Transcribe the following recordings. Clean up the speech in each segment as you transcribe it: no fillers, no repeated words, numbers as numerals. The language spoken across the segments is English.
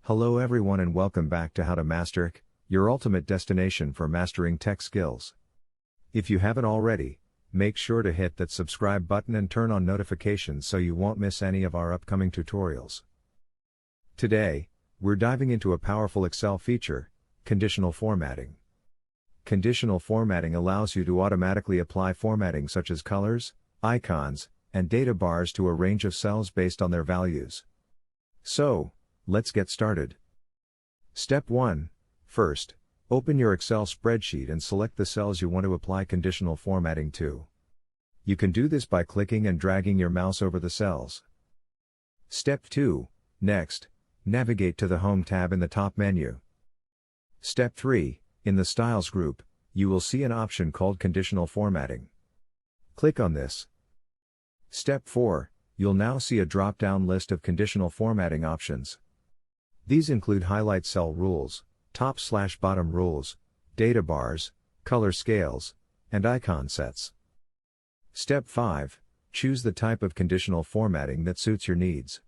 Hello everyone and welcome back to How to Master, your ultimate destination for mastering tech skills. If you haven't already, make sure to hit that subscribe button and turn on notifications so you won't miss any of our upcoming tutorials. Today, we're diving into a powerful Excel feature, conditional formatting. Conditional formatting allows you to automatically apply formatting such as colors, icons, and data bars to a range of cells based on their values. So, let's get started. Step 1. First, open your Excel spreadsheet and select the cells you want to apply conditional formatting to. You can do this by clicking and dragging your mouse over the cells. Step 2. Next, navigate to the Home tab in the top menu. Step 3. In the Styles group, you will see an option called Conditional Formatting. Click on this. Step 4. You'll now see a drop-down list of conditional formatting options. These include highlight cell rules, top/bottom rules, data bars, color scales, and icon sets. Step 5. Choose the type of conditional formatting that suits your needs.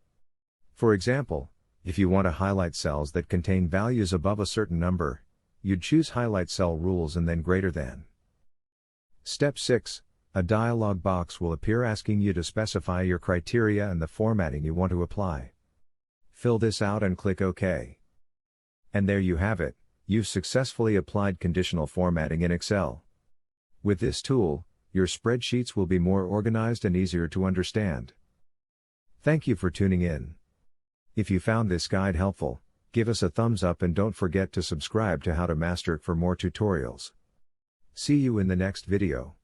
For example, if you want to highlight cells that contain values above a certain number, you'd choose highlight cell rules and then greater than. Step 6. A dialog box will appear asking you to specify your criteria and the formatting you want to apply. Fill this out and click OK. And there you have it, you've successfully applied conditional formatting in Excel. With this tool, your spreadsheets will be more organized and easier to understand. Thank you for tuning in. If you found this guide helpful, give us a thumbs up and don't forget to subscribe to How to Master for more tutorials. See you in the next video.